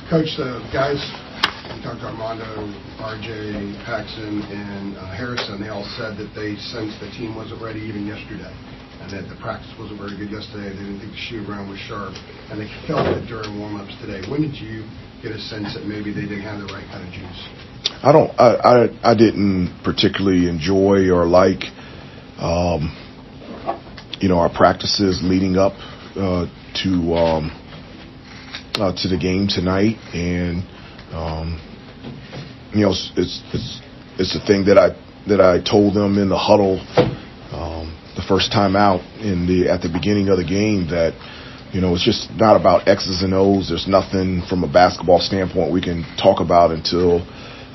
Coach, the guys, you talked to Armando, RJ, Paxson, and Harrison, they all said that they sensed the team wasn't ready even yesterday, and that the practice wasn't very good yesterday. They didn't think the shoot around was sharp, and they felt it during warm-ups today. When did you get a sense that maybe they didn't have the right kind of juice? I didn't particularly enjoy or like, our practices leading up to the game tonight, and it's the thing that I told them in the huddle the first time out at the beginning of the game, that it's just not about X's and O's. There's nothing from a basketball standpoint we can talk about until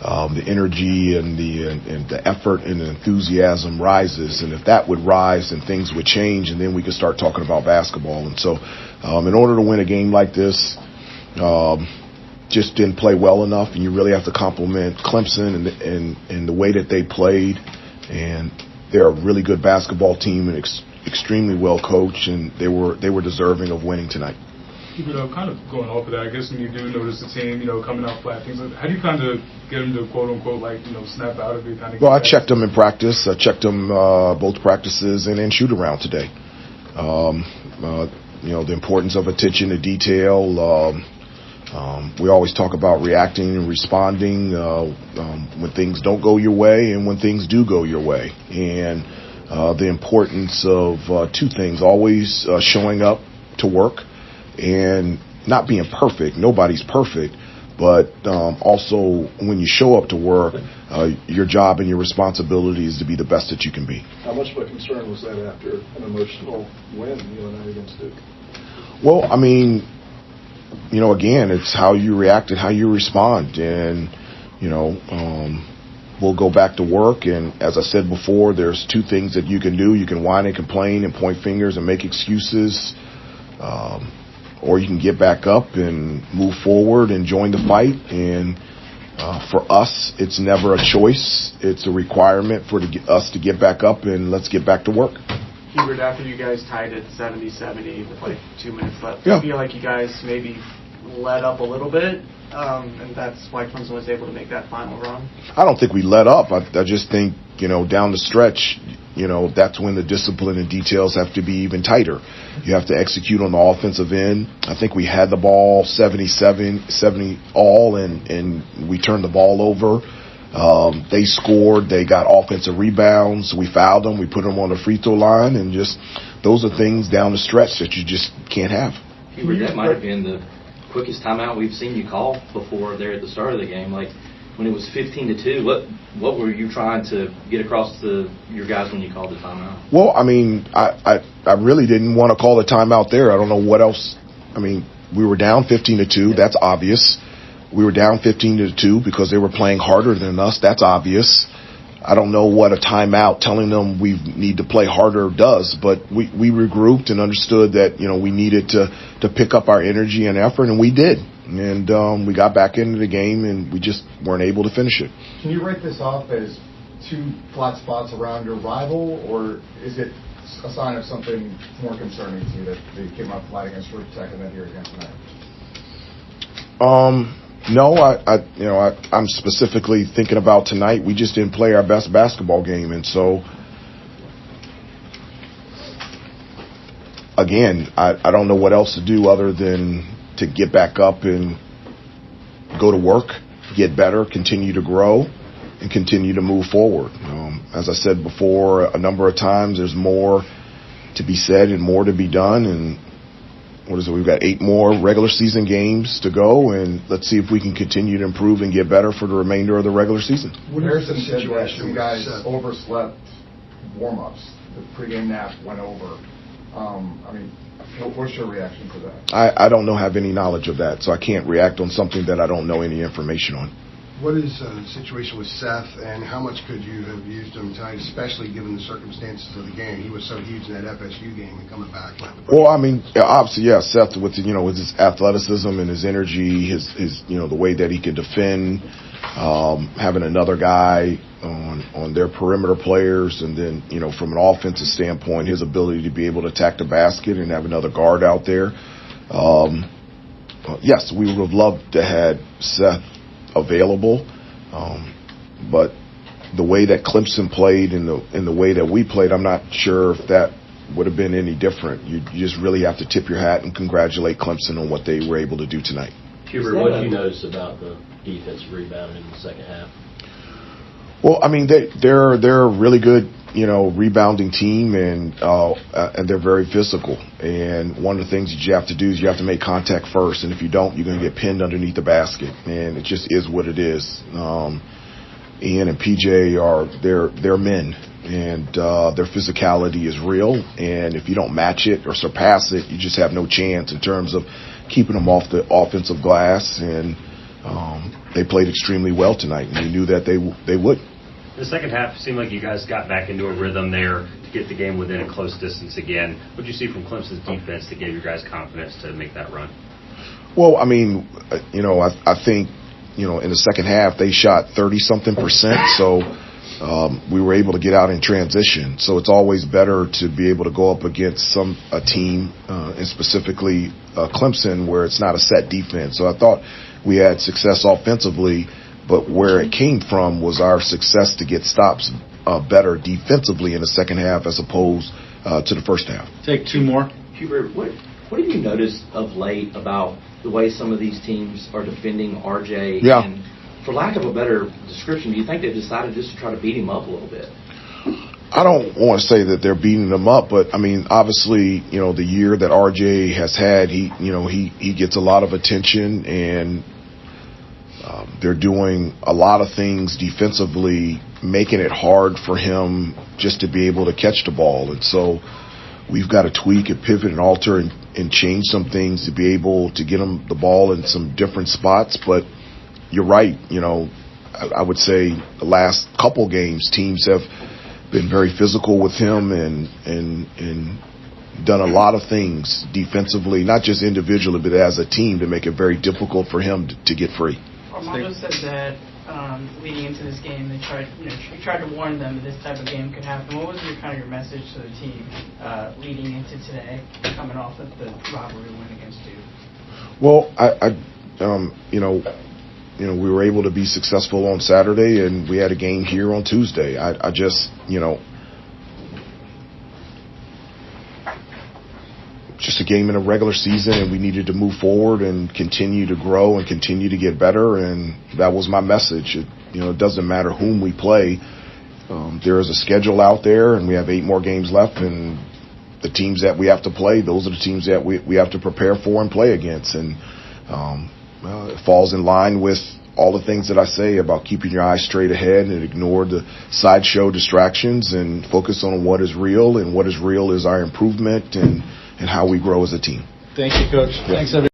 the energy and the effort and the enthusiasm rises. And if that would rise, then things would change, and then we could start talking about basketball. And so in order to win a game like this, just didn't play well enough, and you really have to compliment Clemson and the way that they played. And they're a really good basketball team and extremely well coached, and they were deserving of winning tonight. Kind of going off of that, I guess when you do notice the team, coming out flat, things like that, how do you kind of get them to quote unquote snap out of it? Well, I checked them in practice. I checked them both practices and in shoot around today. The importance of attention to detail. We always talk about reacting and responding when things don't go your way and when things do go your way. And the importance of two things: always showing up to work and not being perfect. Nobody's perfect. But also, when you show up to work, your job and your responsibility is to be the best that you can be. How much of a concern was that after an emotional win, UNC against Duke? Well, again, it's how you react and how you respond. And, we'll go back to work. And as I said before, there's two things that you can do. You can whine and complain and point fingers and make excuses. Or you can get back up and move forward and join the fight. And for us, it's never a choice. It's a requirement for us to get back up, and let's get back to work. Hubert, after you guys tied it 70-70 with 2 minutes left, yeah. I feel like you guys maybe let up a little bit, and that's why Clemson was able to make that final run? I don't think we let up. I just think, down the stretch, that's when the discipline and details have to be even tighter. You have to execute on the offensive end. I think we had the ball 70 all, and we turned the ball over. They scored. They got offensive rebounds. We fouled them. We put them on the free throw line, and just those are things down the stretch that you just can't have. Hubert, that might have been the quickest timeout we've seen you call before there at the start of the game. When it was 15-2, what were you trying to get across to your guys when you called the timeout? Well, I really didn't want to call the timeout there. I don't know what else. We were down 15-2. That's obvious. We were down 15-2 because they were playing harder than us. That's obvious. I don't know what a timeout telling them we need to play harder does, but we regrouped and understood that, we needed to pick up our energy and effort, and we did. And we got back into the game, and we just weren't able to finish it. Can you write this off as two flat spots around your rival, or is it a sign of something more concerning to you that they came up flat against Georgia Tech and then here again tonight? No, I'm specifically thinking about tonight. We just didn't play our best basketball game, and so again, I don't know what else to do other than to get back up and go to work, get better, continue to grow, and continue to move forward. As I said before a number of times, there's more to be said and more to be done, and we've got 8 more regular season games to go, and let's see if we can continue to improve and get better for the remainder of the regular season. Harrison said that you guys overslept warm-ups. The pregame nap went over. What's your reaction to that? I don't have any knowledge of that, so I can't react on something that I don't know any information on. What is the situation with Seth, and how much could you have used him tonight, especially given the circumstances of the game? He was so huge in that FSU game and coming back. Well, obviously, yeah, Seth with his athleticism and his energy, his the way that he can defend, having another guy on their perimeter players, and then from an offensive standpoint, his ability to be able to attack the basket and have another guard out there. yes, we would have loved to had Seth available, but the way that Clemson played and the way that we played, I'm not sure if that would have been any different. You just really have to tip your hat and congratulate Clemson on what they were able to do tonight. Hubert, what did you notice about the defensive rebounding in the second half? Well, I mean, they're a really good, rebounding team, and they're very physical. And one of the things that you have to do is you have to make contact first, and if you don't, you're going to get pinned underneath the basket, and it just is what it is. Ian and PJ they're men, and their physicality is real. And if you don't match it or surpass it, you just have no chance in terms of keeping them off the offensive glass. And they played extremely well tonight, and we knew that they would. The second half seemed like you guys got back into a rhythm there to get the game within a close distance again. What did you see from Clemson's defense that gave you guys confidence to make that run? Well, I mean, I think, in the second half they shot 30-something%, so we were able to get out in transition. So it's always better to be able to go up against a team, and specifically Clemson, where it's not a set defense. So I thought we had success offensively, but where it came from was our success to get stops better defensively in the second half as opposed to the first half. Take two more. Hubert, what have you noticed of late about the way some of these teams are defending RJ? Yeah. And for lack of a better description, do you think they've decided just to try to beat him up a little bit? I don't want to say that they're beating them up, but I mean, obviously, the year that RJ has had, he gets a lot of attention, and they're doing a lot of things defensively, making it hard for him just to be able to catch the ball. And so we've got to tweak and pivot and alter and change some things to be able to get him the ball in some different spots. But you're right. I would say the last couple games, teams have been very physical with him and done a lot of things defensively, not just individually, but as a team, to make it very difficult for him to get free. Armando said that leading into this game, they tried to warn them that this type of game could happen. What was your message to the team leading into today, coming off of the rivalry win against Duke? Well, we were able to be successful on Saturday, and we had a game here on Tuesday. I just, just a game in a regular season, and we needed to move forward and continue to grow and continue to get better, and that was my message. It doesn't matter whom we play. There is a schedule out there, and we have 8 more games left, and the teams that we have to play, those are the teams that we have to prepare for and play against. And it falls in line with all the things that I say about keeping your eyes straight ahead and ignore the sideshow distractions and focus on what is real, and what is real is our improvement and how we grow as a team. Thank you, Coach. Thanks, everybody.